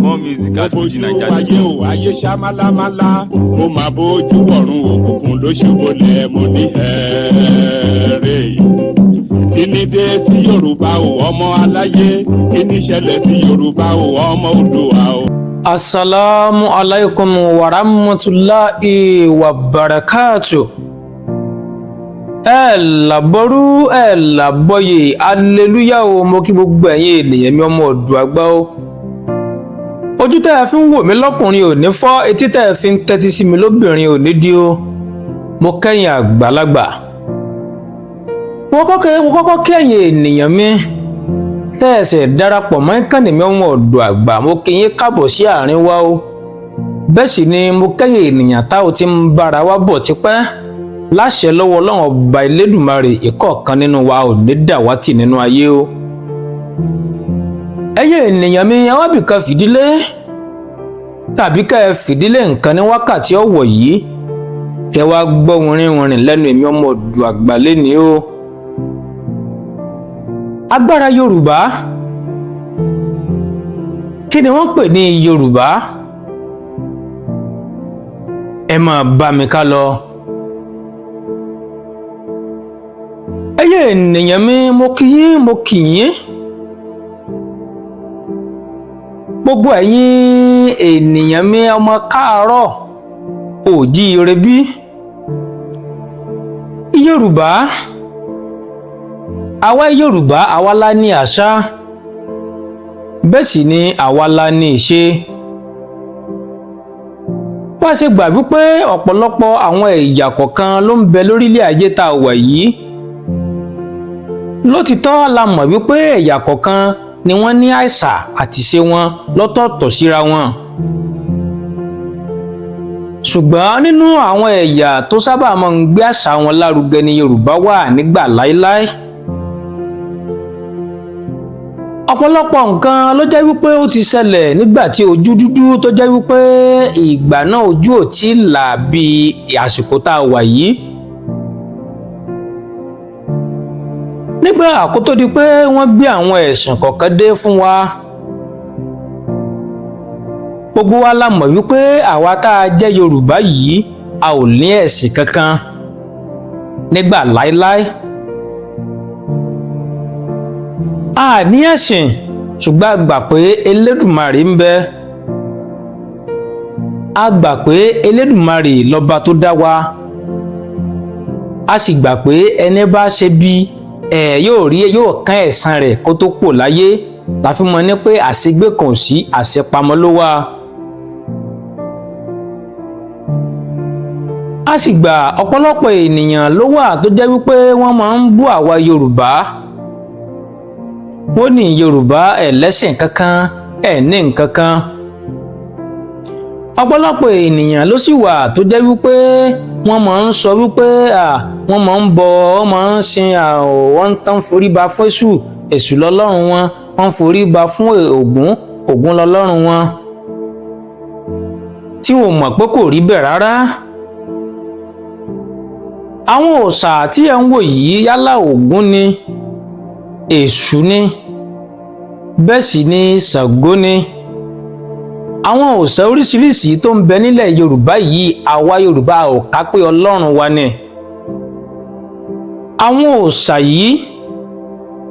More music at Ojú ayé FujiNiger.com. ò ayé ṣá málámálá, mo máa bójú ọ̀run òkùnkùn ló ṣubúlẹ̀ mo ní ẹ̀ẹ́rẹ́. Kíni dé sí Yorùbá o ọmọ aláyé, kíni ṣẹlẹ̀ sí Yorùbá o ọmọ Oòduà o. Assalamu alaikum wa rahmatullahi wa barakatuh. Ẹ làbọ́rú ẹ làbọ́yè aleluya o, mo kí gbogbo ẹ̀yin ènìyàn mi ọmọ Oòduà àgbà o. Ojú tẹ́ ẹ fi ń wò mí lọ́kùnrin ò ní fọ́, etí tẹ́ ẹ fi ń tẹ́tí sí mi lóbìnrin ò ní dí o. Mo kẹ́yìn àgbàlagbà. Mo kọ́kọ́ kẹ́yìn ènìyàn mi tẹ́ ẹ ṣẹ̀ darapọ̀ mọ́ ìkànnì mi ọmọ Oòduà àgbà, mo kí yín káàbọ̀ sí àárín wa o. Bẹ́ẹ̀ sì ni mo kẹ́yìn ènìyàn tá ò ti ń bára wa bọ̀ tipẹ́. Láṣẹ lọ́wọ́ Ọlọ́run ọba Elédùmarè, ìkọ̀ọ̀kan nínú wa ò ní dàwátì nínú ayé o. Ẹyẹ ènìyàn mi, ẹ wá bìkan fìdílé tàbí ká ẹ fìdílé nǹkan ní wákàtí ọ̀wọ̀ yìí kẹ wá gbọ́ wìnrìnwìnrìn lẹ́nu èmi ọmọ Oòduà àgbà lénìí o. Agbára Yorùbá, kí ni wọ́n pè ní Yorùbá? Ẹ máa bá mi ká lọ. Ẹyẹ ènìyàn mi, mo kí yín. Gbogbo ẹ̀yin ènìyàn mi ọmọ káàárọ̀ oòjíire bí. Yorùbá, àwa Yorùbá àwa la ní àṣà, bẹ́ẹ̀ sì ni àwa la ní ìṣe. Wá ṣe gbà wípé ọ̀pọ̀lọpọ̀ àwọn ẹ̀yà kọ̀ọ̀kan ló ń bẹ lórílẹ̀ ayé tá a wà yìí. Lótìtọ́ la mọ̀ wípé ẹ̀yà kọ̀ọ̀kan ni wọ́n ní àṣà àti ìṣe wọn lọ́tọ̀ọ̀tọ̀ síra wọn. Ṣùgbọ́n nínú àwọn ẹ̀yà tó sábà máa ń gbé àṣà wọn lárugẹ ni Yorùbá wà nígbà láéláé. Ọ̀pọ̀lọpọ̀ nǹkan ló jẹ́ wípé ó ti ṣẹlẹ̀ nígbà tí ojú dúdú tó jẹ́ wípé ìgbà náà ojú ò tí ì là bí àsìkò tá a wà yìí. Nígbà àkótó di pé wọ́n gbé àwọn ẹ̀sìn kọ̀ọ̀kan dé fún wa, gbogbo wa la mọ̀ wípé àwa tá a jẹ́ Yorùbá yìí a ò ní ẹ̀sìn kankan nígbà láéláé. A ní ẹ̀sìn, ṣùgbọ́n a gbà pé Elédùmarè ń bẹ. A gbà pé Elédùmarè lọ́ba tó dá wa. A sì gbà pé ẹni bá ṣe bí yóò kán ẹ̀san rẹ̀ kó tó kúrò láyé. La fi mọ̀ ní pé àṣegbé kan ò sí, àṣepamọ́ ló wà. A sì gbà ọ̀pọ̀lọpọ̀ ènìyàn ló wà tó jẹ́ wípé wọ́n máa ń bú àwa Yorùbá. Wọ́n ní Yorùbá ẹ̀ lẹ́sìn kankan, ẹ̀ ní nǹkan kan. Ọ̀pọ̀lọpọ̀ ènìyàn ló sì wà tó jẹ́ wípé wọ́n máa ń sọ wípé wọ́n máa ń bọ, wọ́n máa ń sin wọ́n tán forí ba fún Èṣù, Èṣù lọ́lọ́run wọn, wọ́n forí ba fún Ògún, Ògún lọ́lọ́run wọn. Tí wọ́n mọ̀ pé kò rí bẹ́ẹ̀ rárá. Àwọn òòṣà tí ẹ ń wò yìí yálà Ògún ni, Èṣù ni, bẹ́ẹ̀ sì ni Ṣàngó ni. Àwọn òòṣà oríṣiríṣi tó ń bẹ nílẹ̀ Yorùbá yìí, àwa Yorùbá ò ká pé Ọlọ́run wa ni. Àwọn òòṣà yìí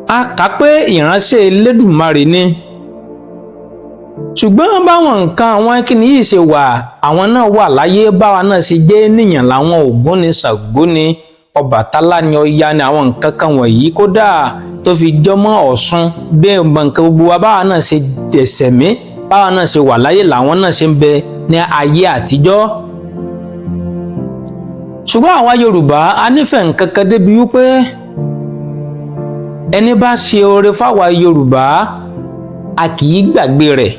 a kà pé ìránṣẹ́ Elédùmarè ni. Ṣùgbọ́n báwọn nǹkan àwọn kíni yìí ṣe wà, àwọn náà wà láyé, báwa náà ṣe jẹ́ ènìyàn làwọn Ògún ni, Ṣàngó ni, Ọbàtálá ni, Ọya ni, àwọn nǹkan kan wọ̀nyí kódà tó fi jọmọ́ Ọ̀ṣun bẹ́ẹ̀ nǹkan gbogbo wa báwa náà ṣe dẹ̀sẹ̀ mí, báwa náà ṣe wà láyé làwọn náà ṣe ń bẹ ní ayé àtijọ́. Ṣùgbọ́n àwa Yorùbá a nífẹ̀ẹ́ nǹkan kan débi wípé ẹni bá ṣe oore fáwa Yorùbá a kì í gbàgbé rẹ̀.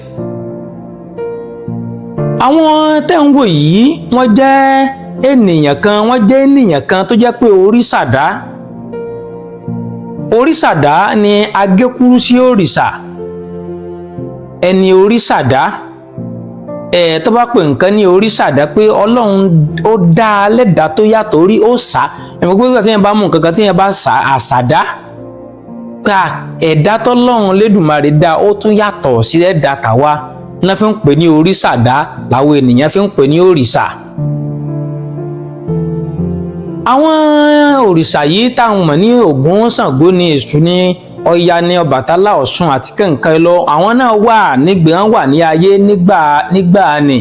Àwọn tẹ́ ń wò yìí wọ́n jẹ́ ènìyàn kan tó jẹ́ pé Oríṣàdá ni agékúrú sí òrìṣà. Ẹni Oríṣàdá tó bá pè nǹkan ní Oríṣàdá pé Ọlọ́run ó dá a lẹ́dàá tó yàtọ̀, orí ó sá. Ẹ̀mọ́ pé tí yẹn bá mú nǹkan kan tí yẹn bá sá àṣàdá, pé ẹ̀dá tọ́lọ́run Lédùmarè dá ó tún yàtọ̀ sí ẹ̀dá tàwa. náà fi ń pè ní oríṣàdá làwọn ènìyàn fi ń pè ní òrìṣà. àwọn òrìṣà yìí táwọn mọ̀ ní Ògún, Ṣàngó ní Èṣù ní Ọya ní Ọbàtálá, Ọ̀ṣun àti kẹ̀ǹkan lọ, àwọn náà wà nígbà wà ní ayé nígbà ni.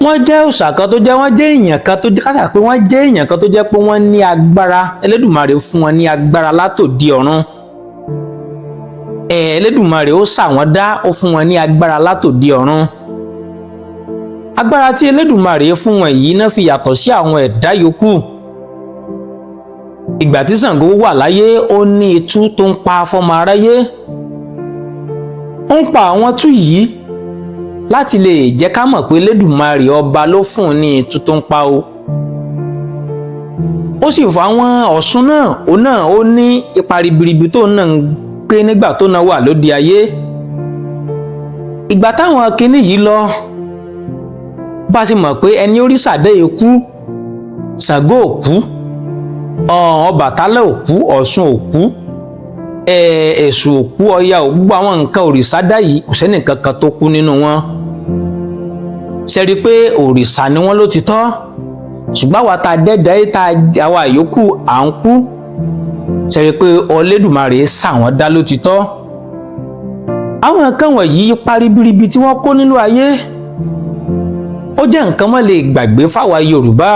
wọ́n jẹ́ òòṣà kan tó jẹ́ wọ́n jẹ́ èèyàn kan tó jẹ́ kásà pé wọ́n jẹ́ èèyàn kan tó jẹ́ pé wọ́n ní agbára. Elédùmarè fún wọn ní agbára látòdì ọ̀run. Elédùmarè ó ṣà wọ́n dá, ó fún wọn ní agbára látòdì ọ̀run. Agbára tí Elédùmarè fún wọn yìí náà fi yàtọ̀ sí àwọn ẹ̀dá yòókù. Ìgbà tí Ṣàngó wà láyé ó ní itú tó ń pa fọ́mọ aráyé. Ó ń pa àwọn tú yìí láti lè jẹ́ ká mọ̀ pé Elédùmarè ọba ló fún un ní itú tó ń pa o. Ó sì fún àwọn Ọ̀ṣun náà ó ní ipa ribiribi tó náà ń gbé nígbà tó náà wà lóde ayé. Ìgbà táwọn kinní yìí lọ, bá a sì mọ̀ pé ẹni òrìṣà dé ikú, Ṣàngó ò kú, Ọbàtálá ò kú, Ọ̀ṣun ò kú, Èṣù ò kú, Ọya ò kú, àwọn nǹkan òrìṣà dá yìí kò sẹ́ni kankan tó kú nínú wọn. Ṣe rí i pé òrìṣà ni wọ́n ló ti tọ́, ṣùgbọ́n àwa tá a dẹ́dẹ́ yìí tá àwa yòókù à ń kú. Ṣe rí i pé Olódùmarè ṣà wọ́n dá ló ti tọ́. Àwọn nǹkan wọ̀nyí ipa ribiribi tí wọ́n kó nínú ayé ó jẹ́ nǹkan mọ́ lè gbàgbé fáwa Yorùbá.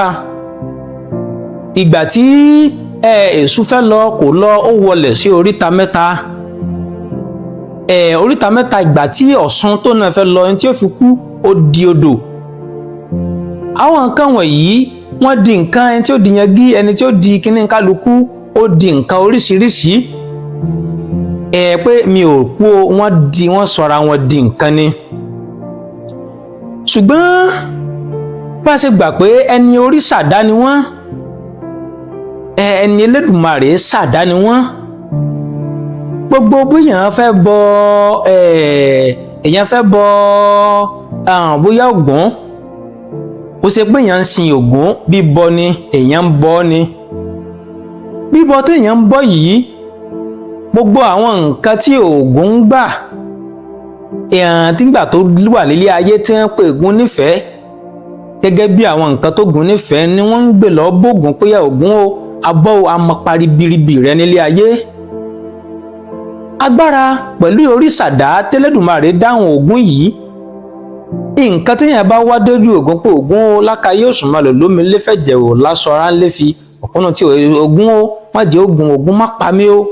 Ìgbà tí Èṣù fẹ́ lọ kò lọ, ó wọlẹ̀ sí oríta mẹ́ta. Oríta mẹ́ta, ìgbà tí Ọ̀ṣun tó náà fẹ́ lọ, ẹni tí ó fi kú ó di odò. Àwọn nǹkan wọ̀nyí wọ́n di nǹkan, ẹni tí ó di yangi, ẹni tí ó di kíní kálukú ó di nǹkan oríṣiríṣi. Pé mi ò kú o, wọ́n sọra wọn di nǹkan ni. Ṣùgbọ́n bá a ṣe gbà pé ẹni òrìṣà ni wọ́n, ẹni Elédùmarè ṣàdá ni wọ́n. Gbogbo bóyá èèyàn fẹ́ bọ bóyá Ògún, ó ṣe pé èèyàn ń sin Ògún, bíbọ ni èèyàn ń bọ ni. Bíbọ tí èèyàn ń bọ yìí, gbogbo àwọn nǹkan tí Ògún ń gbà, tígbà tó wà nílé ayé tí wọ́n pè Ògún nífẹ̀ẹ́, gẹ́gẹ́ bí àwọn nǹkan tó Ògún nífẹ̀ẹ́ ni wọ́n ń gbé lọ bógun pé Ògún o, abọ́ amọ̀parí biribi rẹ nílé ayé. Agbára pẹ̀lú òrìṣàdá tẹ́lẹ̀dùmarè dáhùn Ògún yìí. Nǹkan téèyàn bá wá dójú Ògún pé Ògún o, lákàyé òṣùmàlò lómi lẹ́fẹ̀jẹ̀ ò lásọ ara ńlẹ́ fi ọ̀kúnnù tí Ògún o, má jẹ́ Ògún má pa mí o.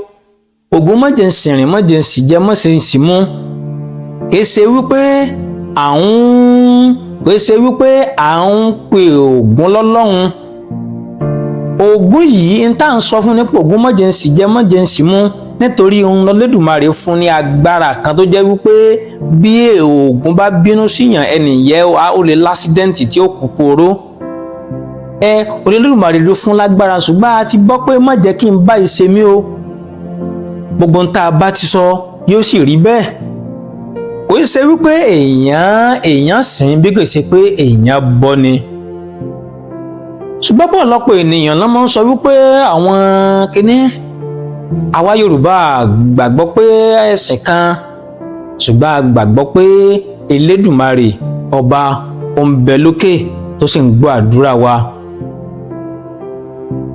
Ògún má jẹ́ ń sìnrìn, má jẹ́ ń sì jẹ, má ṣe ń sì mú. Kì í ṣe wípé à ń pe Ògún lọ́lọ́run. Ògún yìí ń tà ń sọ fún nípa Ògún má jẹ́ ń sì jẹ, má jẹ́ ń sì mú, nítorí òun Olódùmarè fún ní agbára kan tó jẹ́ wípé bí Ògún bá bínú síyàn, ẹnìyẹn ó lè lásídẹ́ǹtì tí ó kú poró. Olódùmarè ló fún lágbára, ṣùgbọ́n a ti gbọ́ pé má jẹ́ kí n bá ìṣe mí o. Gbogbo ń tá a bá ti sọ yóò sì rí bẹ́ẹ̀. Kò ṣe wípé èèyàn sìn, bí kò ṣe pé èèyàn bọ ni. Ṣùgbọ́n pọ̀lọpọ̀ ènìyàn ló máa ń sọ wípé àwọn kinní, àwa Yorùbá gbàgbọ́ pé ẹ̀sìn kan, ṣùgbọ́n a gbàgbọ́ pé Elédùmarè ọba ó ń bẹ lókè tó sì ń gbọ́ àdúrà wa.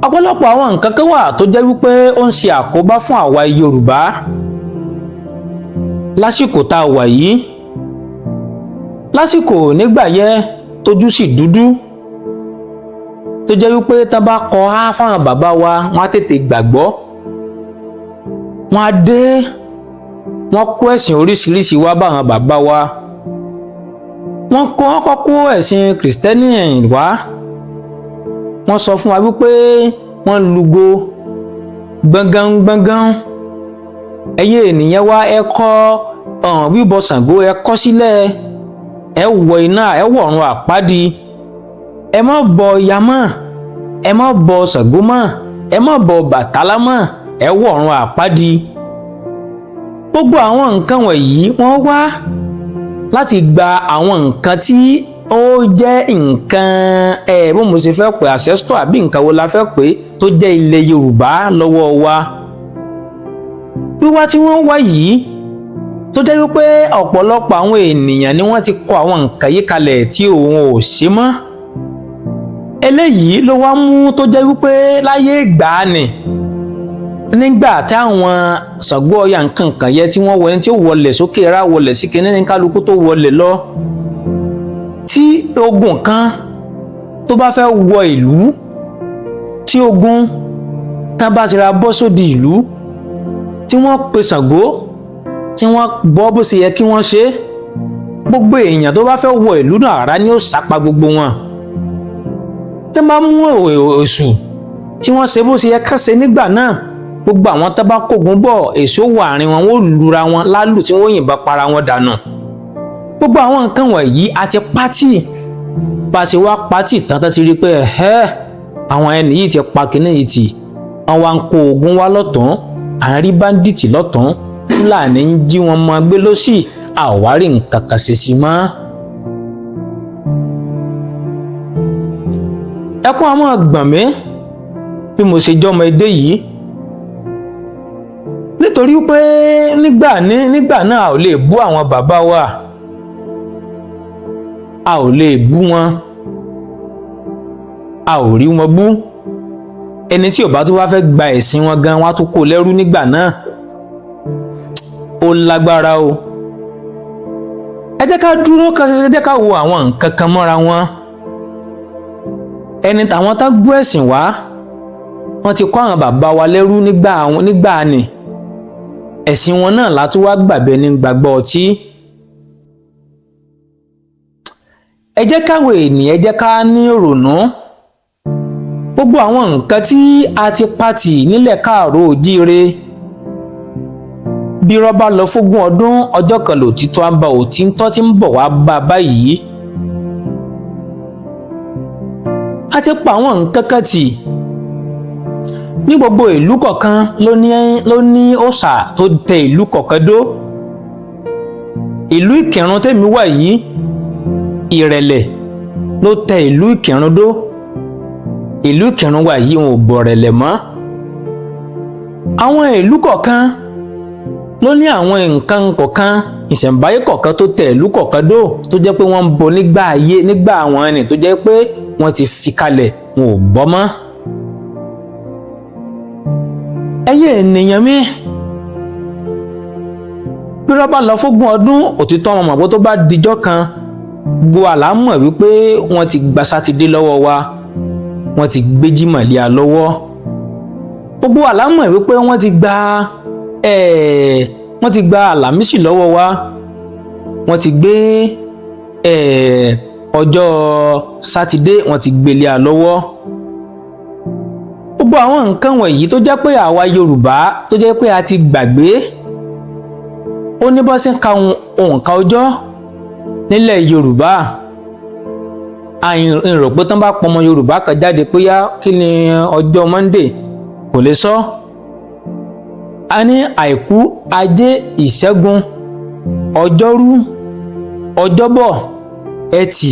Ọ̀pọ̀lọpọ̀ àwọn nǹkan kan wà tó jẹ́ wípé ó ń ṣe àkóbá fún àwa Yorùbá lásìkò tá a wà yìí. Lásìkò nígbà yẹn tójú sì dúdú, tó jẹ́ wípé tá bá kọ á fáwọn bàbá wa, wọ́n á tètè gbàgbọ́. Wọ́n á dé, wọ́n kó ẹ̀sìn oríṣiríṣi wá bá àwọn bàbá wa. Wọ́n kọ́kọ́ kó ẹ̀sìn Kìrìsìtẹ́nì wá. Wọ́n sọ fún wa wípé wọ́n lùgò gbọ̀ngàn. Ẹ̀yin ènìyàn wa, ẹ kọ̀ bíbọ Ṣàngó, ẹ kọ̀ sílẹ̀, ẹ wọ iná, ẹ wọ ọ̀run àpáàdì. Ẹ má bọ Ọya mọ́, ẹ má bọ Ṣàngó mọ́, ẹ má bọ Ọbàtálá mọ́, ẹ wọ ọ̀run àpáàdì. Gbogbo àwọn nǹkan wọ̀nyí wọ́n wá láti gba àwọn nǹkan tí ó jẹ́ nǹkan bó mo ṣe fẹ́ pè ancestor àbí nǹkan wo la fẹ́ pè tó jẹ́ ilẹ̀ Yorùbá lọ́wọ́ wa. Wíwá tí wọ́n wá yìí tó jẹ́ wípé ọ̀pọ̀lọpọ̀ àwọn ènìyàn ni wọ́n ti kọ àwọn nǹkan yìí kalẹ̀ tí òun ò ṣe mọ́. Eléyìí ló wá mú tó jẹ́ wípé láyé ìgbàanì nígbà tí àwọn Ṣàngó Ọya nǹkan yẹ tí wọ́n wọlé tí ó wọlé sókè ra wọlé sí kinní ní kálukú tó wọlé lọ, tí ogun kan tó bá fẹ́ wọ ìlú, tí ogun tán bá ti ra bọ́ sódì ìlú, tí wọ́n pe Ṣàngó, tí wọ́n bọ́ bó ṣe yẹ kí wọ́n ṣe, gbogbo èèyàn tó bá fẹ́ wọ ìlú náà àrá ni ó sápa gbogbo wọn. Tí wọ́n bá mú Èṣù tí wọ́n ṣe bó ṣe yẹ ká ṣe nígbà náà, gbogbo àwọn tó bá kógun bọ̀ Èṣù wà àárín wọn, wọ́n lura wọn lálù tí wọ́n yìnbọn para wọn dànù. Gbogbo àwọn nǹkan wọ̀nyí àti pátì bá ṣe wá pátì tán tó ti rí pé àwọn ẹni yìí ti pa kinní yìí tì, wọ́n wá ń kó ogun wá lọ́tún, àárí báńdíìtì lọ́tún, Fúlàní ń jí wọn mọ́ gbé lọ́sì, àwárí nǹkan kan ṣe sí mọ́. Ẹkún a máa gbọ̀n mí bí mo ṣe jọmọ edé yìí, nítorí pé nígbà náà a ò lè bú àwọn bàbá wa, a ò lè bú wọn, a ò rí wọn bú. Ẹni tí ò bá tó wá fẹ́ gba ẹ̀sìn wọn gan, wọ́n á tún kó lẹ́rú nígbà náà. Ó lágbára o. Ẹ jẹ́ ká dúró, ẹ jẹ́ ká wo àwọn nǹkan kan mọ́ra wọn. Ẹni tàwọn tá gbọ́ ẹ̀sìn wá, wọ́n ti kọ́ àwọn bàbá wa lẹ́rú nígbà ni. Ẹ̀sìn wọn náà látún wá gbàgbé ní gbàgbọ́ ọtí. Ẹ jẹ́ káwé ènìyàn, ẹ jẹ́ ká ní ìrònú. Gbogbo àwọn nǹkan tí a ti pàtì nílẹ̀ káàró òjíire, bí rọ́bà lọ fógún ọdún, ọjọ́ kan lòtítọ́ á bá òtítọ́ tí ń bọ̀ wá bá báyìí. A ti pa àwọn nǹkan kan tì. Ní gbogbo ìlú kọ̀ọ̀kan ló ní òòṣà tó tẹ ìlú kọ̀ọ̀kan dó. Ìlú Ìkìrun tèmi wà yìí, Ìrẹ̀lẹ̀ ló tẹ ìlú Ìkìrun dó. Ìlú Ìkìrun wà yìí wọn ò bọ̀rẹ̀lẹ̀ mọ́. Àwọn ìlú kọ̀ọ̀kan ló ní àwọn nǹkan kọ̀ọ̀kan, ìṣẹ̀ǹbáyé kọ̀ọ̀kan tó tẹ ìlú kọ̀ọ̀kan dó, tó jẹ́ pé wọ́n ń bọ nígbà àwọn ẹni tó jẹ́ pé wọ́n ti fi kalẹ̀, wọn ò bọ́ mọ́. Ẹ̀yin ènìyàn mi, bí rọ́bà lọ fógún ọdún, òtítọ́ ọmọ mọ̀ tó bá dijọ́ kan, gbogbo àlámọ̀ wípé wọ́n ti gba sátidé lọ́wọ́ wa, wọ́n ti gbé jímọ̀ lé a lọ́wọ́. Gbogbo àlámọ̀ wípé wọ́n ti gba àlàmísì lọ́wọ́ wa, wọ́n ti gbé ọjọ́ sátidé wọ́n ti gbé lé a lọ́wọ́. Gbogbo àwọn nǹkan wọ̀nyí tó jẹ́ pé àwa Yorùbá tó jẹ́ pé a ti gbàgbé, ó ní bó ṣe ń ka òǹkà ọjọ́ nílẹ̀ Yorùbá. Àyìn rò pé tán bá pọmọ Yorùbá kan jáde pé yá kí ni ọjọ́ Monday, kò lè sọ. A ní àìkú, ajé, ìṣẹ́gun, ọjọ́rú, ọjọ́bọ̀, ẹtì,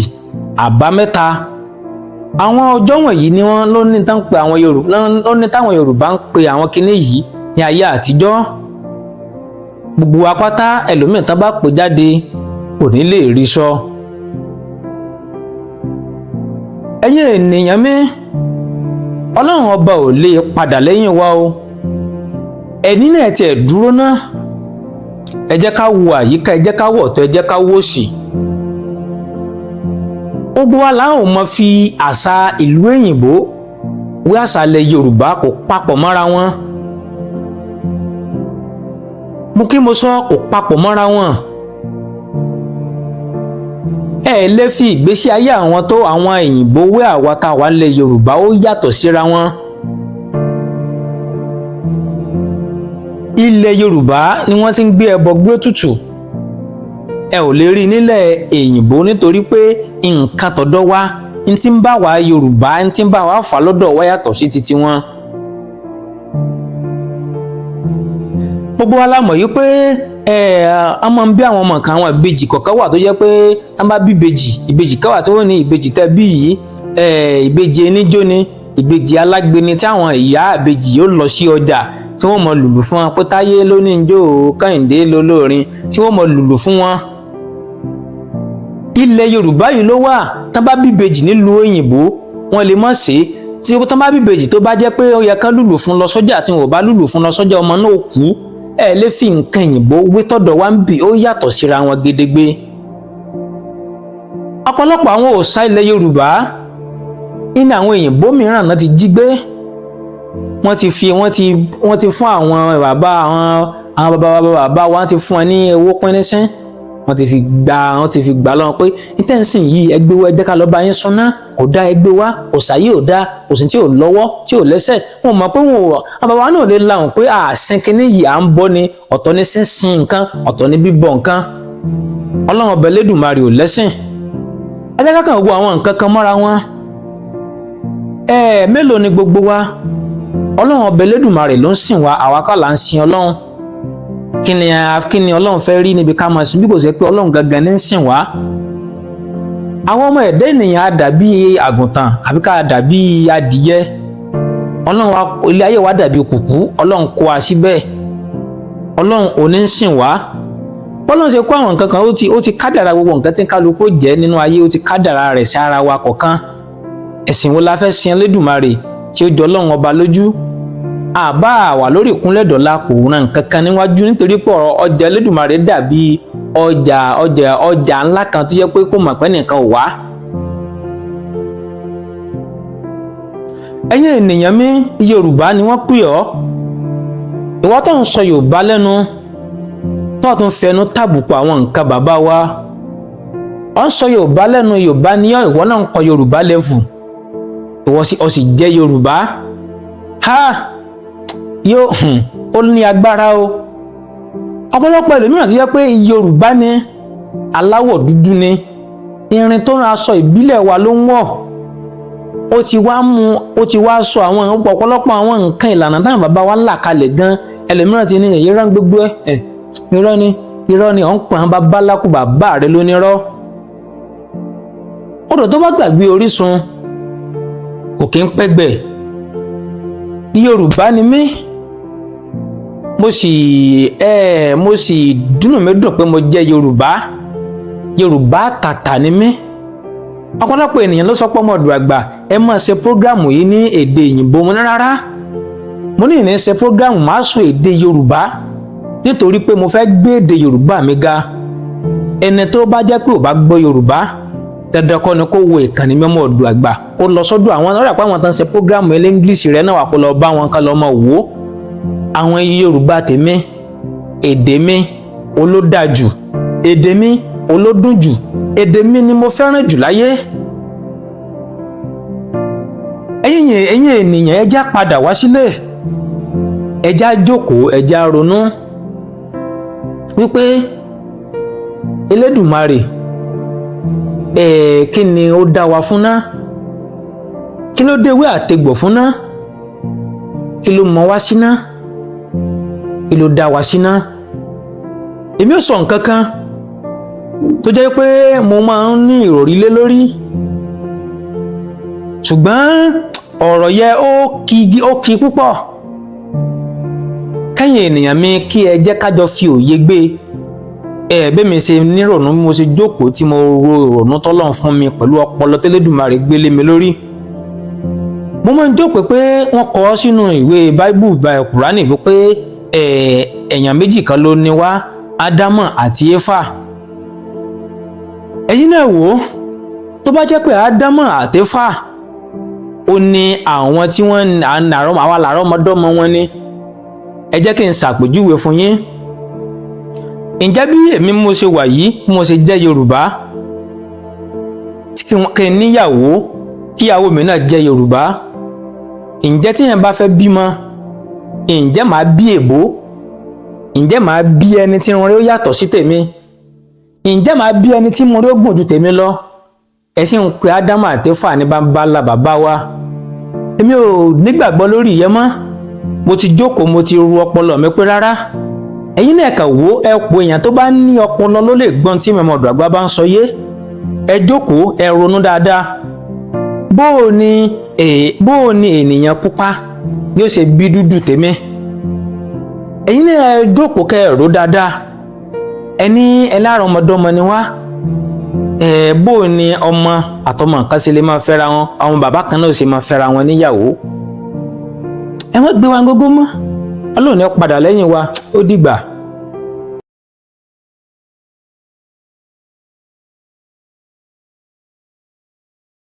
àbámẹ́ta. Àwọn ọjọ́ wọ̀nyí ni wọ́n ló ní tán pé àwọn Yorùbá ló ní táwọn Yorùbá ń pe àwọn kinní yìí ní ayé àtijọ́. Gbogbo apáta ẹlòmíràn tán bá pè jáde kò ní lè rí sọ. Ẹ̀yin ènìyàn mi, Ọlọ́run ọba ò lè padà lẹ́yìn wa o. Ẹni náà tiẹ̀ dúró náà, ẹ jẹ́ ká wo àyíká, ẹ jẹ́ ká wọ̀ ọ̀tún, ẹ jẹ́ ká wò òsì. Gbogbo wa láwọn mọ̀ fi àṣà ìlú òyìnbó wé àṣà ilẹ̀ Yorùbá, kò papọ̀ mọ́ra wọn. Mo sọ kò papọ̀ mọ́ra wọn. Ẹ lè fi ìgbésí ayé àwọn òyìnbó wé àwa tá wà nílẹ̀ Yorùbá, ó yàtọ̀ síra wọn. Ilẹ̀ Yorùbá ni wọ́n ti ń gbé ẹbọ gbé ètùtù. Ẹ ò lè rí nílẹ̀ òyìnbó nítorí pé nǹkan tọ̀dọ̀ wa, n tí ń bá wa Yorùbá, n tí ń bá wa fà lọ́dọ̀ wa yàtọ̀ sí titi wọn. Gbogbo wa la mọ̀ yìí pé a máa ń bí àwọn ọmọ kan, àwọn ìbejì kọ̀ọ̀kan wà tó jẹ́ pé a bá bí ìbejì kan wà tí wọ́n ní ìbejì tẹ́ bí yìí, ìbejì eníjó ni, ìbejì alágbe ni, tí àwọn ìyá ìbejì yóò lọ sí ọjà tí wọ́n mọ lùlù fún wọn pé Táyé ló ní ijó Kẹ́hìndé lolórin tí wọ́n mọ lùlù fún wọn. Ilẹ̀ Yorùbá yìí ló wà. Tán bá bí ìbejì nílùú òyìnbó wọ́n lè mọ̀ sí tí tán bá bí ìbejì tó bá jẹ́ pé ó yẹ kán lùlù fún lọ sọ́jà tí wọn ò bá lùlù fún lọ sọ́jà ọmọ náà kú. Ẹ lè fi nǹkan òyìnbó wé tọ̀dọ̀ wá ń bì ó yàtọ̀ síra wọn gedegbe. Ọ̀pọ̀lọpọ̀ àwọn òòṣà ilẹ̀ Yorùbá ní àwọn òyìnbó mìíràn náà ti jí gbé. Wọ́n ti fún àwọn bàbá wa ti fún wọn ní owó pínínsín. Wọ́n ti fi gbà lọ́wọ́ pé intensin yìí ẹgbẹ́ wa ẹ jẹ́ ká lọ bá yín súnná kò dá ẹgbẹ́ wa òòṣà yìí ò dá òsìn tí ò lọ́wọ́ tí ò lẹ́sẹ̀. Wọ́n mọ̀ pé àwọn bàbá náà lè lahùn pé àsìn kínní yìí à ń bọ́ ni ọ̀tọ̀ ní sínsìn nǹkan ọ̀tọ̀ ní bíbọ nǹkan. Ọlọ́run ọba Elédùmarè ò lẹ́sìn. Ẹ jẹ́ ká kàn wo àwọn nǹkan kan mọ́ra wọn. Mélòó ni gbogbo wa? Ọlọ́run ọba Elédùmarè ló ń sìn wa, àwa kọ́ là ń sìn Ọlọ́run. Kí ni Ọlọ́run fẹ́ rí níbi ká máa sìn bí kò ṣe pé Ọlọ́run gangan ní ń sìn wá? Àwọn ọmọ ẹ̀dá ènìyàn á dàbí àgùntàn àbí ká dàbí adìyẹ. Ọlọ́run wa ilé ayé wa dàbí kùkú, Ọlọ́run kó wa síbẹ̀. Ọlọ́run ò ní ń sìn wá. Ọlọ́run ṣe kó àwọn nǹkan kan ó ti kádàrá gbogbo nǹkan tí kálukú jẹ́ nínú ayé ó ti kádàrá rẹ̀ sí ara wa kọ̀ọ̀kan. Ẹ̀sìn wo la fẹ́ sin Elédùmarè tí ó jọ Ọlọ́run ọba lójú? Àbá wà lórí ìkúnlẹ̀ dọ̀la kò ràn kankan níwájú nítorí pé ọjà Elédùmarè dàbí ọjà ńlá kan tó jẹ́ pé kò mọ̀ pé nìkan ò wá. Ẹ̀yin ènìyàn mi Yorùbá ni wọ́n pè ọ́. Ìwọ tó ń sọ Yorùbá lẹ́nu tó tún fẹnu tàbùkù àwọn nǹkan bàbá wa. Ó ń sọ Yorùbá lẹ́nu Yorùbá ni ìwọ náà ń kọ Yorùbá lẹ́fù. Ìwọ sì jẹ́ Yorùbá. Ó ní agbára o. Ọ̀pọ̀lọpọ̀ ẹlòmíràn tó jẹ́ pé Yorùbá ni aláwọ̀ dúdú ni irin tó ń aṣọ ìbílẹ̀ wa ló ń wọ̀. Ó ti wá sọ àwọn ọ̀pọ̀lọpọ̀ àwọn nǹkan ìlànà táwọn bàbá wa là kalẹ̀ gan. Ẹlòmíràn ti ní èyí rán gbogbo ẹ̀ irọ́ ni ọ̀n pọ̀ àwọn bàbá lákù bàbá rẹ̀ ló nírọ́. Odò tó bá gbàgbé orísun kò kí ń pẹ́gbẹ̀. Yorùbá ni mí. Mo sì dùnnú mi dùn pé mo jẹ́ Yorùbá tàtà ni mí. Ọ̀pọ̀lọpọ̀ ènìyàn ló sọ pé ọmọdù àgbà ẹ máa ṣe prógrámù yìí ní èdè òyìnbó mo ní rárá. Mo ní ìní ṣe prógrámù máa sọ èdè Yorùbá nítorí pé mo fẹ́ gbé èdè Yorùbá mi ga. Ẹni tó bá jẹ́ pé ò bá gbọ́ Yorùbá dandan kọ́ ni kó wo ìkànnì Ọmọdù Àgbà kó lọ sọ́dọ̀ àwọn ọ̀rẹ́ àpá àwọn tó ń ṣe prógrámù ilé English rẹ̀ náà wà kó lọ bá wọn ká lọ mọ̀ wò. Àwọn Yorùbá tèmi èdè mi olódàjù èdè mi olódùnjù èdè mi ni mo fẹ́ràn jù láyé. Ẹ̀yin ènìyàn ẹ já padà wá sílé, ẹ já jókòó, ẹ já ronú wípé Elédùmarè kí ni ó dá wa fún ná? Kí ló dé wé àtegbò fún ná? Kí ló mọ wá sí ná? Kí ló dá wa sí ná? Èmi ò sọ nǹkan kan tó jẹ́ pé mo máa ń ní ìròrí lé lórí, ṣùgbọ́n ọ̀rọ̀ yẹ ó kí púpọ̀. Kẹ́yìn ènìyàn mi kí ẹ jẹ́ kájọ fi òye gbé. Bẹ́ẹ̀ mi ṣe nírònú mo ṣe jókòó tí mo ro ìrònú tọ́lọ́run fún mi pẹ̀lú ọpọlọ tẹ́lẹ́dùmarè gbélé mi lórí. Mo máa ń jókòó pé wọ́n kọ sínú ìwé Bible Kùránì wípé èèyàn méjì kan ló ní wá, Ádámù àti Éfà. Ẹ̀yin náà wò ó, tó bá jẹ́ pé Ádámù àti Éfà ó ní àwọn tí wọ́n àwọn làrọ́mọdọ́mọ wọn ni, ẹ jẹ́ kí n ṣàpèjúwe fún yín. Ǹjẹ́ bí èmi mo ṣe wà yìí mo ṣe jẹ́ Yorùbá kí n níyàwó kíyàwó mi náà jẹ́ Yorùbá, ǹjẹ́ tí yẹn bá fẹ́ bímọ ǹjẹ́ màá bí èbó? Ǹjẹ́ màá bí ẹni tí irun rẹ̀ ó yàtọ̀ sí tèmi? Ǹjẹ́ màá bí ẹni tí irun rẹ̀ ó gùn ju tèmi lọ? Ẹ sì ń pe Ádámù àti Éfà ní bàbá wa. Èmi ò nígbàgbọ́ lórí ìyẹn mọ́. Mo ti jókòó mo ti ru ọpọlọ mi pé rárá. Ẹ̀yin náà kà wò ẹ̀pọ̀ èèyàn tó bá ní ọpọlọ ló lè gbọ́n tí Ọmọdù Àgbà bá ń sọ yé. Ẹ jókòó ẹ ronú dáadáa. Bóò ni ènìyàn pupa bí ó ṣe bí dúdú tèmi? ẹ̀yin náà jókòó kẹ́ ẹ rò dáadáa ẹni ẹlárùn ọmọdọ́mọ ni wá bó ni ọmọ àtọmọ kan ṣe lè máa fẹ́ra wọn àwọn bàbá kan náà ṣe máa fẹ́ra wọn níyàwó ẹ wọ́n gbé wa gógó mọ́ Ọlọ́run ní padà lẹ́yìn wa ó dìgbà.